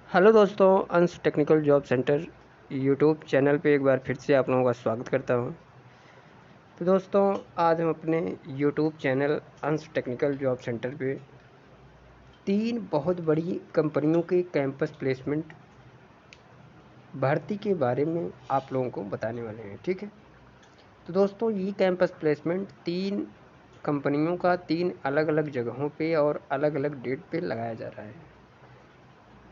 Hello दोस्तों, अंश technical job centre YouTube channel पे एक बार फिर से आप लोगों का स्वागत करता हूं। तो दोस्तों, आज हम अपने यूट्यूब चैनल अंश टेक्निकल जॉब सेंटर पे 3 बहुत बड़ी कंपनियों के कैंपस प्लेसमेंट भर्ती के बारे में आप लोगों को बताने वाले हैं। ठीक है, तो दोस्तों ये कैंपस प्लेसमेंट 3 कंपनियों का 3 अलग अलग जगहों पे और अलग अलग डेट पे लगाया जा रहा है।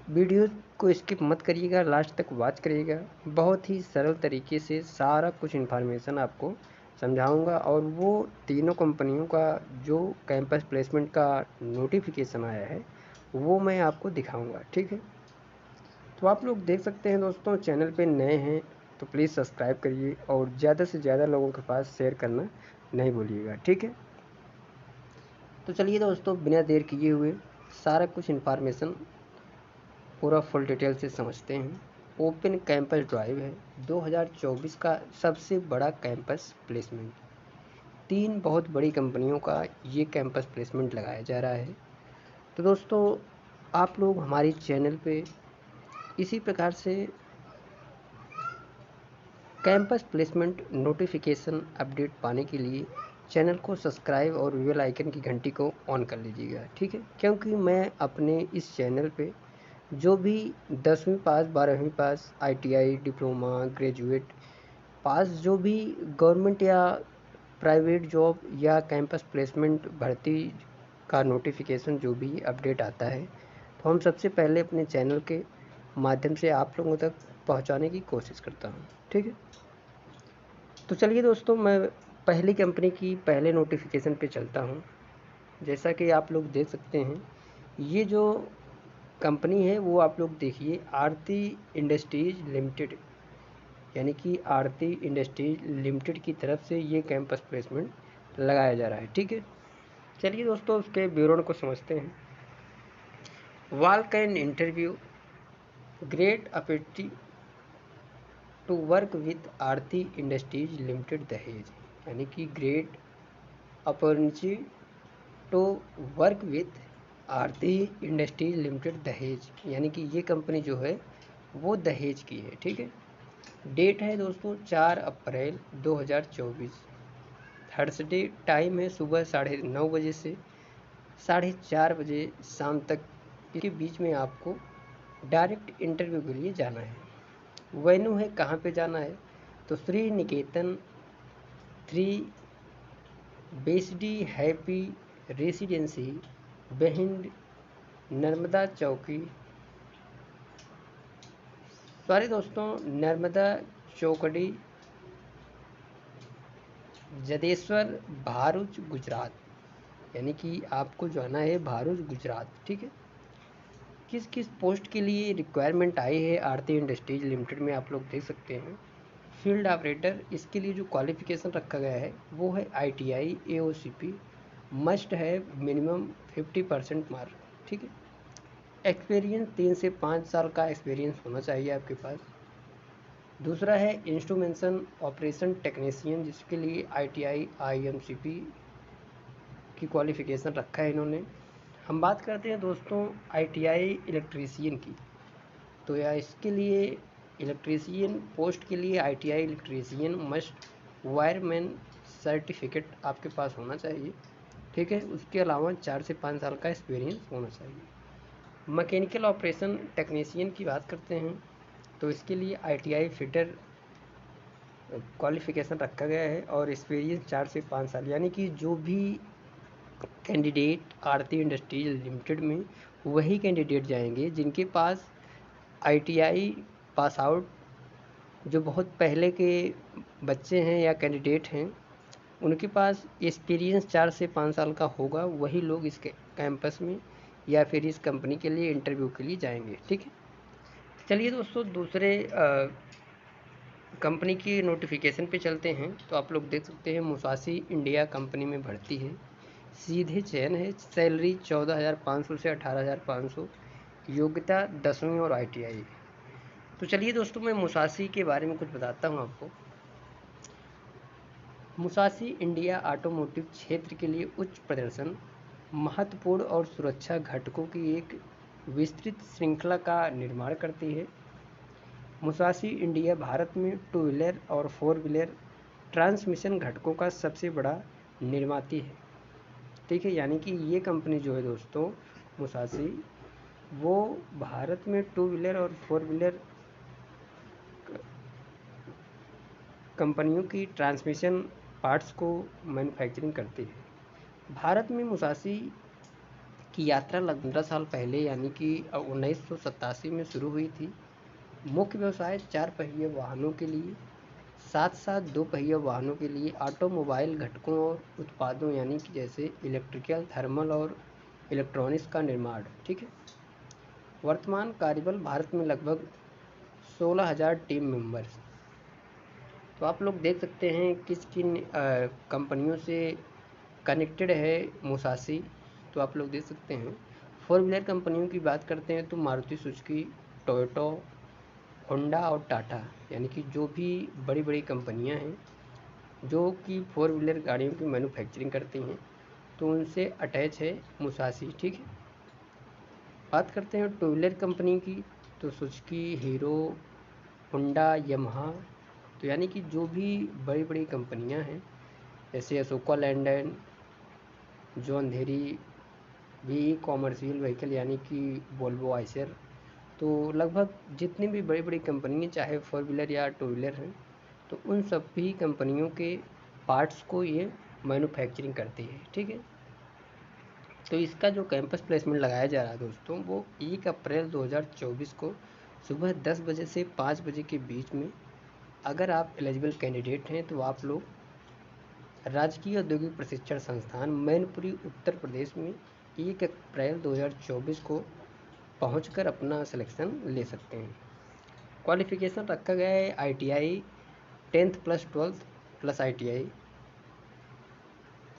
वीडियो को स्किप मत करिएगा, लास्ट तक वॉच करिएगा। बहुत ही सरल तरीके से सारा कुछ इन्फॉर्मेशन आपको समझाऊंगा और वो तीनों कंपनियों का जो कैंपस प्लेसमेंट का नोटिफिकेशन आया है वो मैं आपको दिखाऊंगा। ठीक है, तो आप लोग देख सकते हैं दोस्तों, चैनल पे नए हैं तो प्लीज़ सब्सक्राइब करिए और ज़्यादा से ज़्यादा लोगों के पास शेयर करना नहीं भूलिएगा। ठीक है, तो चलिए दोस्तों, बिना देर किए हुए सारा कुछ इन्फॉर्मेशन पूरा फुल डिटेल से समझते हैं। ओपन कैंपस ड्राइव है 2024 का सबसे बड़ा कैंपस प्लेसमेंट। 3 बहुत बड़ी कंपनियों का ये कैंपस प्लेसमेंट लगाया जा रहा है। तो दोस्तों, आप लोग हमारी चैनल पे इसी प्रकार से कैंपस प्लेसमेंट नोटिफिकेशन अपडेट पाने के लिए चैनल को सब्सक्राइब और बेल आइकन की घंटी को ऑन कर लीजिएगा। ठीक है, क्योंकि मैं अपने इस चैनल पे जो भी 10वीं पास 12वीं पास ITI डिप्लोमा ग्रेजुएट पास जो भी गवर्नमेंट या प्राइवेट जॉब या कैंपस प्लेसमेंट भर्ती का नोटिफिकेशन जो भी अपडेट आता है तो हम सबसे पहले अपने चैनल के माध्यम से आप लोगों तक पहुंचाने की कोशिश करता हूं। ठीक है, तो चलिए दोस्तों, मैं पहली कंपनी की पहले नोटिफिकेशन पे चलता हूं। जैसा कि आप लोग देख सकते हैं, ये जो कंपनी है वो आप लोग देखिए आरती इंडस्ट्रीज लिमिटेड, यानी कि आरती इंडस्ट्रीज लिमिटेड की तरफ से ये कैंपस प्लेसमेंट लगाया जा रहा है। ठीक है, चलिए दोस्तों, उसके विवरण को समझते हैं। Walk in interview great opportunity to work with Aarti Industries Limited Dahej, यानी कि great opportunity to work with Aarti Industries Limited Dahej, यानी कि ये कंपनी जो है वो दहेज की है। ठीक है, डेट है दोस्तों 4 अप्रैल 2024, थर्सडे। टाइम है सुबह 9:30 बजे से 4:30 बजे शाम तक के बीच में आपको डायरेक्ट इंटरव्यू के लिए जाना है। वेन्यू है कहाँ पे जाना है, तो श्री निकेतन 3 बेसडी हैप्पी रेसिडेंसी बेहिंड नर्मदा चौकी, सॉरी दोस्तों, नर्मदा चौकड़ी, जदेश्वर, भारूच, गुजरात, यानी कि आपको जाना है भारूच, गुजरात। ठीक है, किस किस पोस्ट के लिए रिक्वायरमेंट आई है आरती इंडस्ट्रीज लिमिटेड में आप लोग देख सकते हैं। फील्ड ऑपरेटर, इसके लिए जो क्वालिफिकेशन रखा गया है वो है ITI AOCP, मस्ट है मिनिमम 50% मार्क। ठीक है, एक्सपीरियंस 3 से 5 साल का एक्सपीरियंस होना चाहिए आपके पास। दूसरा है इंस्ट्रूमेंटेशन ऑपरेशन टेक्नीशियन, जिसके लिए ITI IMCP की क्वालिफिकेशन रखा है इन्होंने। हम बात करते हैं दोस्तों ITI इलेक्ट्रीशियन की, तो या इसके लिए इलेक्ट्रीशियन पोस्ट के लिए ITI electrician must wireman certificate आपके पास होना चाहिए। ठीक है, उसके अलावा 4 से 5 साल का एक्सपीरियंस होना चाहिए। मैकेनिकल ऑपरेशन टेक्नीशियन की बात करते हैं तो इसके लिए ITI फिटर क्वालिफिकेशन रखा गया है और एक्सपीरियंस 4 से 5 साल, यानी कि जो भी कैंडिडेट आरती इंडस्ट्रीज लिमिटेड में वही कैंडिडेट जाएंगे जिनके पास ITI पास आउट जो बहुत पहले के बच्चे हैं या कैंडिडेट हैं उनके पास एक्सपीरियंस 4 से 5 साल का होगा, वही लोग इस कैंपस में या फिर इस कंपनी के लिए इंटरव्यू के लिए जाएंगे। ठीक है, चलिए दोस्तों, दूसरे कंपनी की नोटिफिकेशन पे चलते हैं। तो आप लोग देख सकते हैं मुसासी इंडिया कंपनी में भर्ती है, सीधे चयन है, सैलरी 14,500 से 18,500, योग्यता 10वीं और ITI। तो चलिए दोस्तों, मैं मुसासी के बारे में कुछ बताता हूँ आपको। मुसासी इंडिया ऑटोमोटिव क्षेत्र के लिए उच्च प्रदर्शन, महत्वपूर्ण और सुरक्षा घटकों की एक विस्तृत श्रृंखला का निर्माण करती है। मुसाशी इंडिया भारत में टू व्हीलर और फोर व्हीलर ट्रांसमिशन घटकों का सबसे बड़ा निर्माती है। ठीक है, यानी कि ये कंपनी जो है दोस्तों मुसाशी, वो भारत में टू व्हीलर और फोर व्हीलर कंपनियों की ट्रांसमिशन पार्ट्स को मैन्युफैक्चरिंग करती है। भारत में मुसाशी की यात्रा लगभग 15 साल पहले यानी कि 1987 में शुरू हुई थी। मुख्य व्यवसाय 4 पहिए वाहनों के लिए, साथ साथ 2 पहिए वाहनों के लिए ऑटोमोबाइल घटकों और उत्पादों यानी कि जैसे इलेक्ट्रिकल, थर्मल और इलेक्ट्रॉनिक्स का निर्माण। ठीक है, वर्तमान कार्यबल भारत में लगभग 16,000 टीम मेंबर्स। तो आप लोग देख सकते हैं किस किन कंपनियों से कनेक्टेड है मुसाशी। तो आप लोग देख सकते हैं फोर व्हीलर कंपनियों की बात करते हैं तो मारुति सुजुकी, टोयोटा, होंडा और टाटा, यानी कि जो भी बड़ी बड़ी कंपनियां हैं जो कि फोर व्हीलर गाड़ियों की मैन्युफैक्चरिंग करती हैं, तो उनसे अटैच है मुसाशी। ठीक है, बात करते हैं टू व्हीलर कंपनी की, तो सुजुकी, हीरो, होंडा, यमहा, तो यानी कि जो भी बड़ी बड़ी कंपनियां हैं जैसे अशोका लैंडन, जो अंधेरी भी कॉमर्शियल व्हीकल यानी कि वोल्वो आइसर, तो लगभग जितनी भी बड़ी बड़ी कंपनियां चाहे फोर व्हीलर या टू व्हीलर हैं, तो उन सभी कंपनियों के पार्ट्स को ये मैन्युफैक्चरिंग करती है। ठीक है, तो इसका जो कैंपस प्लेसमेंट लगाया जा रहा है दोस्तों, वो 1 अप्रैल 2024 को सुबह 10 बजे से 5 बजे के बीच में, अगर आप एलिजिबल कैंडिडेट हैं तो आप लोग राजकीय औद्योगिक प्रशिक्षण संस्थान मैनपुरी उत्तर प्रदेश में 1 अप्रैल 2024 को पहुंचकर अपना सिलेक्शन ले सकते हैं। क्वालिफिकेशन रखा गया है ITI 10th plus 12th plus ITI।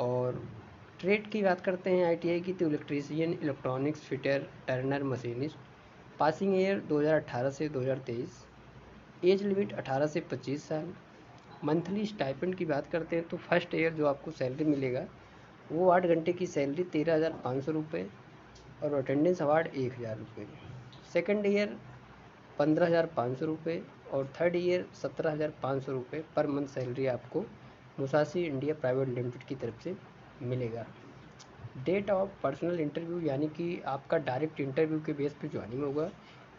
और ट्रेड की बात करते हैं ITI की, तो electrician, electronics fitter, Turner, machinist. Passing year 2018 से 2023। एज लिमिट 18 से 25 साल। मंथली स्टाइपेंड की बात करते हैं तो फर्स्ट ईयर जो आपको सैलरी मिलेगा वो 8 घंटे की सैलरी 13,500 रुपये और अटेंडेंस अवार्ड 1,000 रुपये। सेकेंड ईयर 15,500 रुपये और थर्ड ईयर 17,500 रुपये पर मंथ सैलरी आपको मुसाशी इंडिया प्राइवेट लिमिटेड की तरफ से मिलेगा। डेट ऑफ पर्सनल इंटरव्यू यानी कि आपका डायरेक्ट इंटरव्यू के बेस पे ज्वाइनिंग होगा,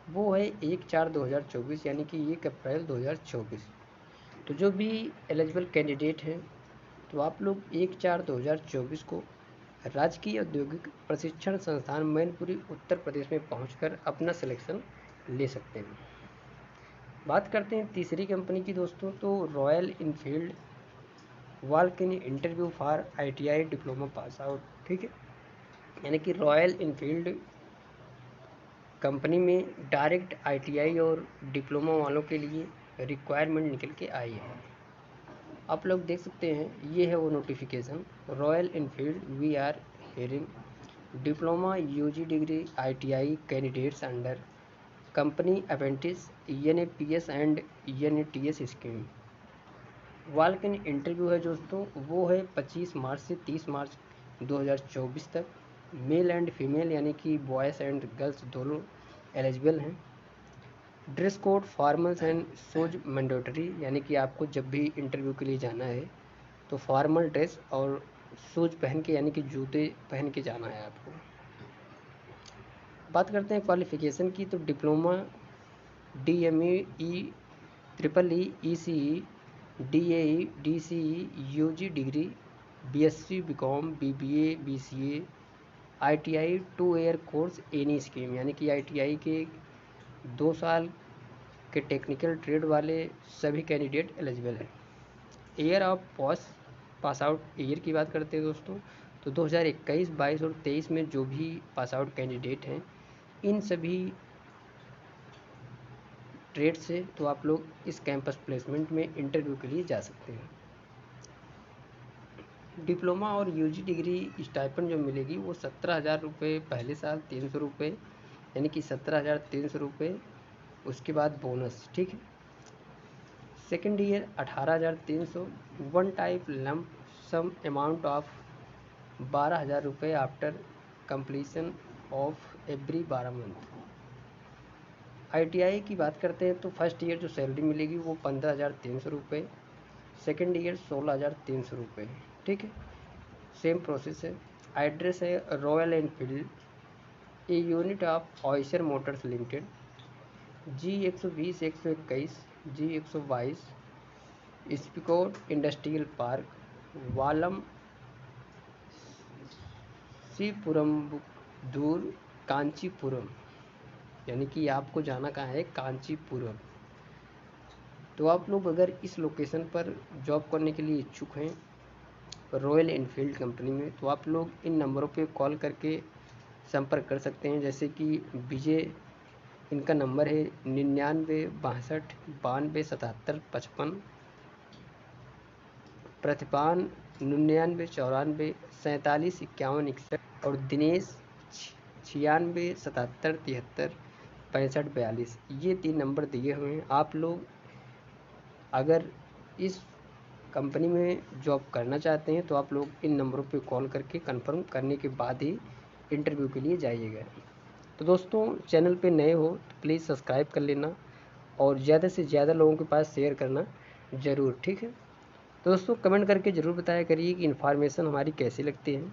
वो है 1/4/2024 यानी कि 1 अप्रैल 2024। तो जो भी एलिजिबल कैंडिडेट हैं तो आप लोग 1/4/2024 को राजकीय औद्योगिक प्रशिक्षण संस्थान मैनपुरी उत्तर प्रदेश में पहुंचकर अपना सिलेक्शन ले सकते हैं। बात करते हैं तीसरी कंपनी की दोस्तों, तो royal Enfield walk in interview for ITI diploma pass out. ठीक है, यानी कि रॉयल इनफील्ड कंपनी में डायरेक्ट ITI और डिप्लोमा वालों के लिए रिक्वायरमेंट निकल के आई है। आप लोग देख सकते हैं ये है वो notification. Royal Enfield we are hiring diploma UG degree ITI candidates under company apprentice NAPS and NATS scheme. Walk in interview है दोस्तों, वो है 25 मार्च से 30 मार्च 2024 तक। मेल एंड फीमेल यानी कि बॉयज़ एंड गर्ल्स दोनों एलिजिबल हैं। Dress code formals and shoes mandatory, यानी कि आपको जब भी इंटरव्यू के लिए जाना है तो फॉर्मल ड्रेस और शूज पहन के यानी कि जूते पहन के जाना है आपको। बात करते हैं क्वालिफ़िकेशन की, तो diploma DME EEE ECE DAE DCE UG degree BSc BCom BBA BCA ITI 2 year course any scheme, यानी कि ITI के 2 साल के टेक्निकल ट्रेड वाले सभी कैंडिडेट एलिजिबल हैं। Year of pass out year की बात करते हैं दोस्तों, तो 2021, 22 और 23 में जो भी पास आउट कैंडिडेट हैं इन सभी ट्रेड से तो आप लोग इस कैंपस प्लेसमेंट में इंटरव्यू के लिए जा सकते हैं। डिप्लोमा और UG डिग्री स्टाइपेंड जो मिलेगी वो 17,000 रुपये पहले साल, 300 रुपये यानी कि 17,300 रुपये, उसके बाद बोनस। ठीक है, second year 18,300, one time lump sum amount of 12,000 रुपये after completion of every 12 month. ITI की बात करते हैं तो फर्स्ट ईयर जो सैलरी मिलेगी वो 15,300 रुपये, सेकेंड ईयर 16,300 रुपये। ठीक है, सेम प्रोसेस है। एड्रेस है Royal Enfield, a unit of Eicher Motors Limited, G120 121 G122 SIPCOT industrial park, Vallam Sriperumbudur, Kanchipuram. यानी कि आपको जाना कहाँ है, कांचीपुरम। तो आप लोग अगर इस लोकेशन पर जॉब करने के लिए इच्छुक हैं रॉयल एनफील्ड कंपनी में, तो आप लोग इन नंबरों पे कॉल करके संपर्क कर सकते हैं। जैसे कि विजय, इनका नंबर है 99 62 92 77 55, प्रतिपान 99 94 47 51 61, और दिनेश 96 77 73 65 42। ये 3 नंबर दिए हुए हैं। आप लोग अगर इस कंपनी में जॉब करना चाहते हैं तो आप लोग इन नंबरों पे कॉल करके कंफर्म करने के बाद ही इंटरव्यू के लिए जाइएगा। तो दोस्तों, चैनल पे नए हो तो प्लीज़ सब्सक्राइब कर लेना और ज़्यादा से ज़्यादा लोगों के पास शेयर करना ज़रूर। ठीक है, तो दोस्तों कमेंट करके ज़रूर बताया करिए कि इन्फॉर्मेशन हमारी कैसी लगती है।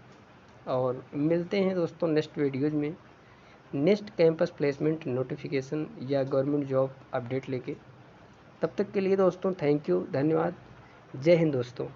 और मिलते हैं दोस्तों नेक्स्ट वीडियोज़ में, नेक्स्ट कैंपस प्लेसमेंट नोटिफिकेशन या गवर्नमेंट जॉब अपडेट लेके। तब तक के लिए दोस्तों थैंक यू, धन्यवाद, जय हिंद दोस्तों।